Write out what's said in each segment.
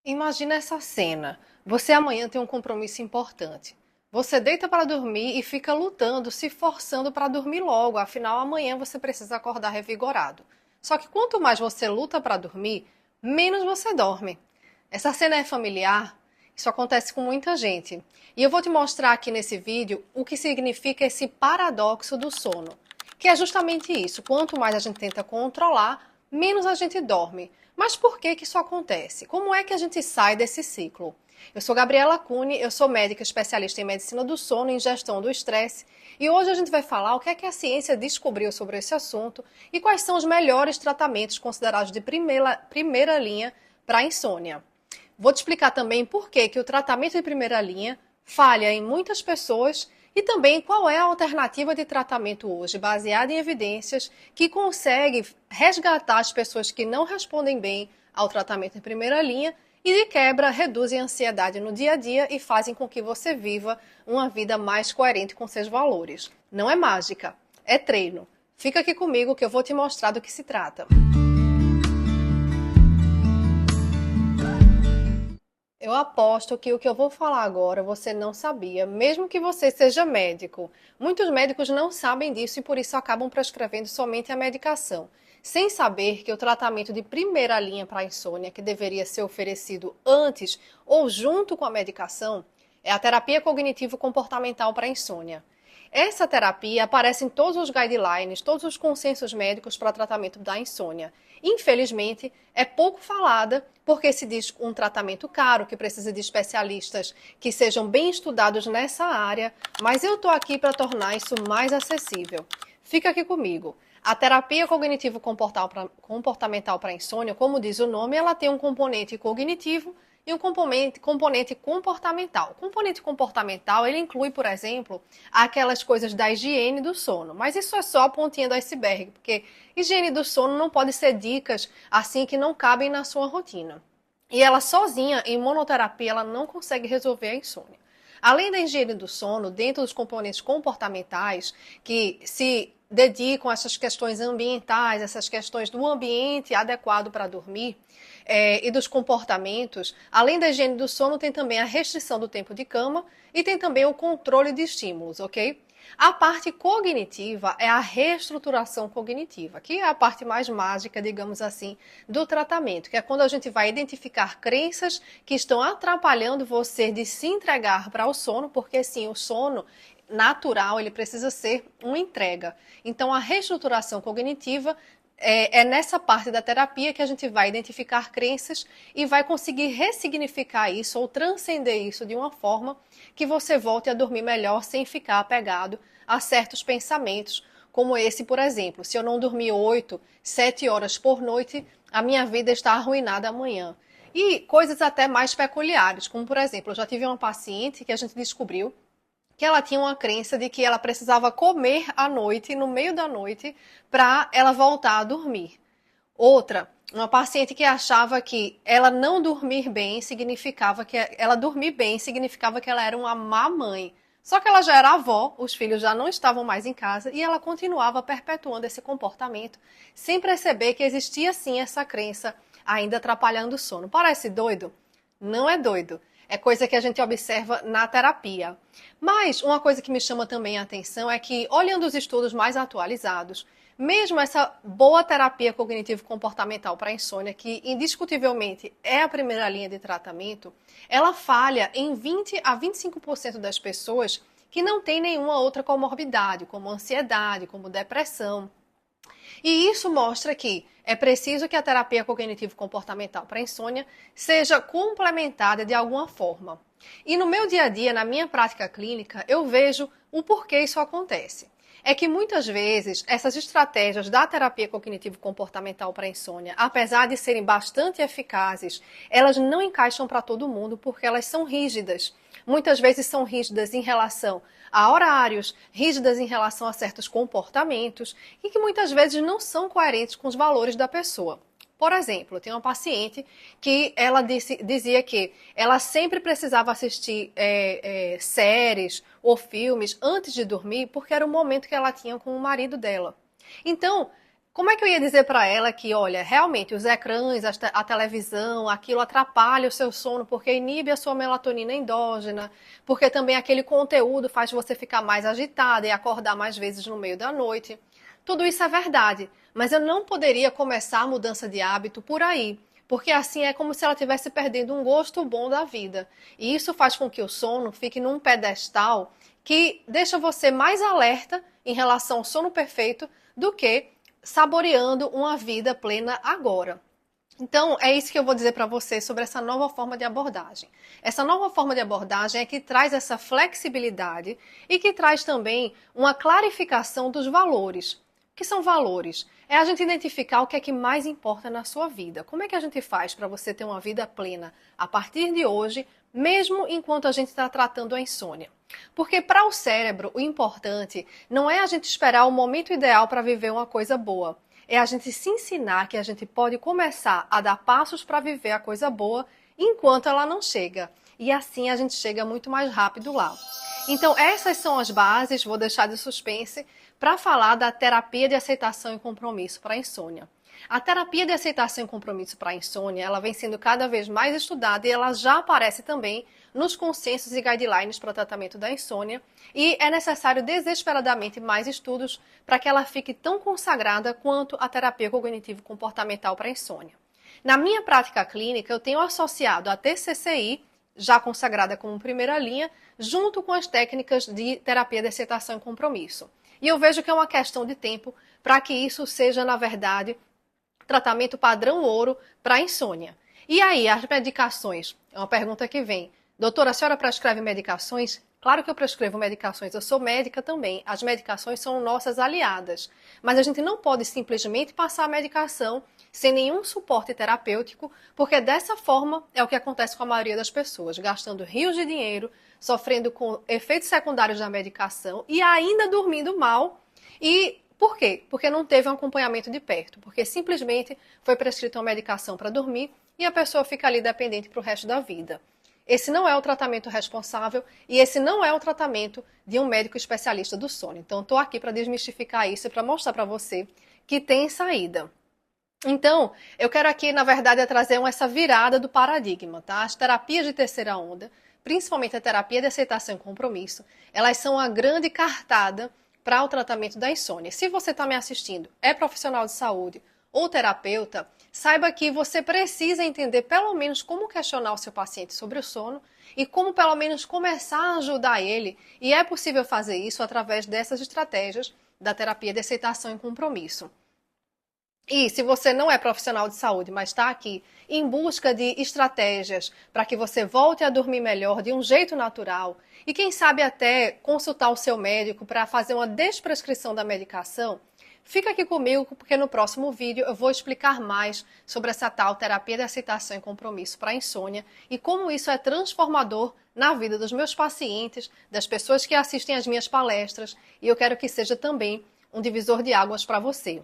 Imagina essa cena. Você amanhã tem um compromisso importante. Você deita para dormir e fica lutando, se forçando para dormir logo, afinal amanhã você precisa acordar revigorado. Só que quanto mais você luta para dormir, menos você dorme. Essa cena é familiar? Isso acontece com muita gente. E eu vou te mostrar aqui nesse vídeo o que significa esse paradoxo do sono, que é justamente isso. Quanto mais a gente tenta controlar, menos a gente dorme. Mas por que isso acontece? Como é que a gente sai desse ciclo? Eu sou Gabriela Cune, eu sou médica especialista em medicina do sono e em gestão do estresse, e hoje a gente vai falar o que é que a ciência descobriu sobre esse assunto e quais são os melhores tratamentos considerados de primeira linha para a insônia. Vou te explicar também por que o tratamento de primeira linha falha em muitas pessoas e também qual é a alternativa de tratamento hoje, baseada em evidências, que consegue resgatar as pessoas que não respondem bem ao tratamento em primeira linha e, de quebra, reduzem a ansiedade no dia a dia e fazem com que você viva uma vida mais coerente com seus valores. Não é mágica, é treino. Fica aqui comigo que eu vou te mostrar do que se trata. Eu aposto que o que eu vou falar agora você não sabia, mesmo que você seja médico. Muitos médicos não sabem disso e por isso acabam prescrevendo somente a medicação, sem saber que o tratamento de primeira linha para a insônia, que deveria ser oferecido antes ou junto com a medicação, é a terapia cognitivo-comportamental para a insônia. Essa terapia aparece em todos os guidelines, todos os consensos médicos para tratamento da insônia. Infelizmente, é pouco falada porque se diz um tratamento caro, que precisa de especialistas que sejam bem estudados nessa área, mas eu estou aqui para tornar isso mais acessível. Fica aqui comigo. A terapia cognitivo-comportamental para insônia, como diz o nome, ela tem um componente cognitivo e um componente comportamental. O componente comportamental, ele inclui, por exemplo, aquelas coisas da higiene do sono. Mas isso é só a pontinha do iceberg, porque higiene do sono não pode ser dicas assim que não cabem na sua rotina. E ela sozinha, em monoterapia, ela não consegue resolver a insônia. Além da higiene do sono, dentro dos componentes comportamentais, que se dedicam a essas questões ambientais, essas questões do ambiente adequado para dormir, e dos comportamentos, além da higiene do sono, tem também a restrição do tempo de cama e tem também o controle de estímulos, ok? A parte cognitiva é a reestruturação cognitiva, que é a parte mais mágica, digamos assim, do tratamento, que é quando a gente vai identificar crenças que estão atrapalhando você de se entregar para o sono, porque sim, o sono natural, ele precisa ser uma entrega. Então, a reestruturação cognitiva é nessa parte da terapia que a gente vai identificar crenças e vai conseguir ressignificar isso ou transcender isso de uma forma que você volte a dormir melhor sem ficar apegado a certos pensamentos, como esse, por exemplo. Se eu não dormir 8, 7 horas por noite, a minha vida está arruinada amanhã. E coisas até mais peculiares, como por exemplo, eu já tive uma paciente que a gente descobriu que ela tinha uma crença de que ela precisava comer à noite, no meio da noite, para ela voltar a dormir. Outra, uma paciente que achava que ela não dormir bem significava que ela dormir bem significava que ela era uma má mãe. Só que ela já era avó, os filhos já não estavam mais em casa e ela continuava perpetuando esse comportamento, sem perceber que existia sim essa crença ainda atrapalhando o sono. Parece doido? Não é doido. É coisa que a gente observa na terapia. Mas uma coisa que me chama também a atenção é que, olhando os estudos mais atualizados, mesmo essa boa terapia cognitivo-comportamental para a insônia, que indiscutivelmente é a primeira linha de tratamento, ela falha em 20 a 25% das pessoas que não têm nenhuma outra comorbidade, como ansiedade, como depressão. E isso mostra que é preciso que a terapia cognitivo-comportamental para insônia seja complementada de alguma forma. E no meu dia a dia, na minha prática clínica, eu vejo o porquê isso acontece. É que muitas vezes essas estratégias da terapia cognitivo-comportamental para insônia, apesar de serem bastante eficazes, elas não encaixam para todo mundo porque elas são rígidas. Muitas vezes são rígidas em relação a horários, rígidas em relação a certos comportamentos e que muitas vezes não são coerentes com os valores da pessoa. Por exemplo, eu tenho uma paciente que ela dizia que ela sempre precisava assistir séries ou filmes antes de dormir porque era o momento que ela tinha com o marido dela. Então, Como é que eu ia dizer para ela que, olha, realmente os ecrãs, a televisão, aquilo atrapalha o seu sono porque inibe a sua melatonina endógena, porque também aquele conteúdo faz você ficar mais agitada e acordar mais vezes no meio da noite. Tudo isso é verdade, mas eu não poderia começar a mudança de hábito por aí, porque assim é como se ela estivesse perdendo um gosto bom da vida. E isso faz com que o sono fique num pedestal que deixa você mais alerta em relação ao sono perfeito do que saboreando uma vida plena agora. Então, é isso que eu vou dizer para você sobre essa nova forma de abordagem. Essa nova forma de abordagem é que traz essa flexibilidade e que traz também uma clarificação dos valores. O que são valores? É a gente identificar o que é que mais importa na sua vida. Como é que a gente faz para você ter uma vida plena a partir de hoje, mesmo enquanto a gente está tratando a insônia? Porque para o cérebro, o importante não é a gente esperar o momento ideal para viver uma coisa boa. É a gente se ensinar que a gente pode começar a dar passos para viver a coisa boa enquanto ela não chega. E assim a gente chega muito mais rápido lá. Então essas são as bases, vou deixar de suspense, para falar da terapia de aceitação e compromisso para a insônia. A terapia de aceitação e compromisso para a insônia, ela vem sendo cada vez mais estudada e ela já aparece também nos consensos e guidelines para o tratamento da insônia, e é necessário desesperadamente mais estudos para que ela fique tão consagrada quanto a terapia cognitivo-comportamental para a insônia. Na minha prática clínica, eu tenho associado a TCCI, já consagrada como primeira linha, junto com as técnicas de terapia de aceitação e compromisso. E eu vejo que é uma questão de tempo para que isso seja, na verdade, tratamento padrão ouro para a insônia. E aí, as medicações? É uma pergunta que vem. Doutora, a senhora prescreve medicações? Claro que eu prescrevo medicações, eu sou médica também. As medicações são nossas aliadas. Mas a gente não pode simplesmente passar a medicação sem nenhum suporte terapêutico, porque dessa forma é o que acontece com a maioria das pessoas, gastando rios de dinheiro, sofrendo com efeitos secundários da medicação e ainda dormindo mal. E por quê? Porque não teve um acompanhamento de perto, porque simplesmente foi prescrita uma medicação para dormir e a pessoa fica ali dependente para o resto da vida. Esse não é o tratamento responsável e esse não é o tratamento de um médico especialista do sono. Então, estou aqui para desmistificar isso e para mostrar para você que tem saída. Então, eu quero aqui, na verdade, trazer essa virada do paradigma, tá? As terapias de terceira onda, principalmente a terapia de aceitação e compromisso, elas são a grande cartada para o tratamento da insônia. Se você está me assistindo, é profissional de saúde ou terapeuta, saiba que você precisa entender pelo menos como questionar o seu paciente sobre o sono e como pelo menos começar a ajudar ele. E é possível fazer isso através dessas estratégias da terapia de aceitação e compromisso. E se você não é profissional de saúde, mas está aqui em busca de estratégias para que você volte a dormir melhor de um jeito natural e quem sabe até consultar o seu médico para fazer uma desprescrição da medicação, fica aqui comigo porque no próximo vídeo eu vou explicar mais sobre essa tal terapia de aceitação e compromisso para a insônia e como isso é transformador na vida dos meus pacientes, das pessoas que assistem às minhas palestras, e eu quero que seja também um divisor de águas para você.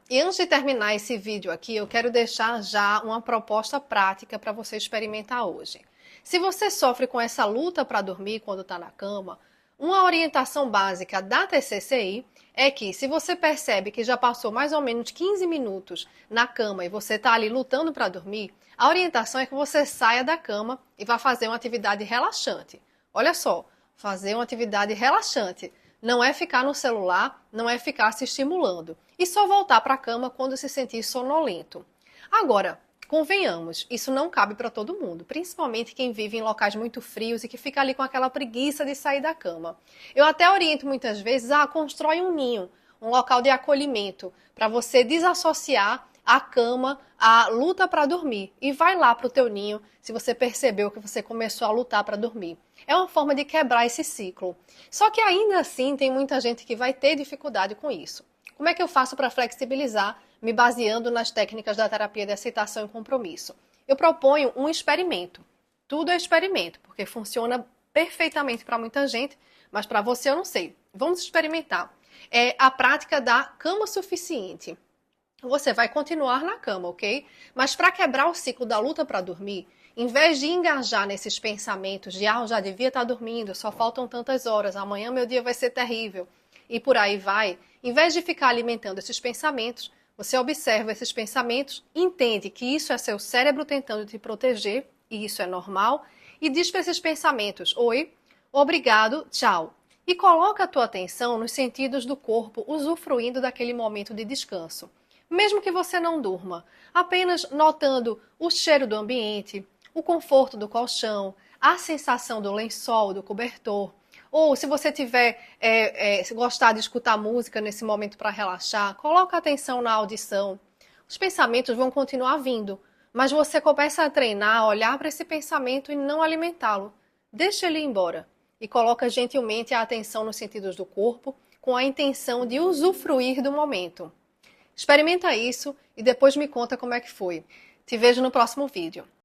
E antes de terminar esse vídeo aqui, eu quero deixar já uma proposta prática para você experimentar hoje. Se você sofre com essa luta para dormir quando está na cama, uma orientação básica da TCCI é que se você percebe que já passou mais ou menos 15 minutos na cama e você está ali lutando para dormir, a orientação é que você saia da cama e vá fazer uma atividade relaxante. Olha só, fazer uma atividade relaxante. Não é ficar no celular, não é ficar se estimulando. E só voltar para a cama quando se sentir sonolento. Agora, convenhamos, isso não cabe para todo mundo, principalmente quem vive em locais muito frios e que fica ali com aquela preguiça de sair da cama. Eu até oriento muitas vezes, constrói um ninho, um local de acolhimento, para você desassociar a cama, a luta para dormir. E vai lá para o teu ninho se você percebeu que você começou a lutar para dormir. É uma forma de quebrar esse ciclo. Só que ainda assim tem muita gente que vai ter dificuldade com isso. Como é que eu faço para flexibilizar, me baseando nas técnicas da terapia de aceitação e compromisso? Eu proponho um experimento. Tudo é experimento, porque funciona perfeitamente para muita gente, mas para você eu não sei. Vamos experimentar. É a prática da cama suficiente. Você vai continuar na cama, ok? Mas para quebrar o ciclo da luta para dormir, em vez de engajar nesses pensamentos de eu já devia estar dormindo, só faltam tantas horas, amanhã meu dia vai ser terrível, e por aí vai, em vez de ficar alimentando esses pensamentos, você observa esses pensamentos, entende que isso é seu cérebro tentando te proteger, e isso é normal, e diz para esses pensamentos: oi, obrigado, tchau. E coloca a tua atenção nos sentidos do corpo, usufruindo daquele momento de descanso. Mesmo que você não durma, apenas notando o cheiro do ambiente, o conforto do colchão, a sensação do lençol, do cobertor. Ou se você tiver se gostar de escutar música nesse momento para relaxar, coloca atenção na audição. Os pensamentos vão continuar vindo, mas você começa a treinar, a olhar para esse pensamento e não alimentá-lo. Deixa ele ir embora e coloca gentilmente a atenção nos sentidos do corpo, com a intenção de usufruir do momento. Experimenta isso e depois me conta como é que foi. Te vejo no próximo vídeo.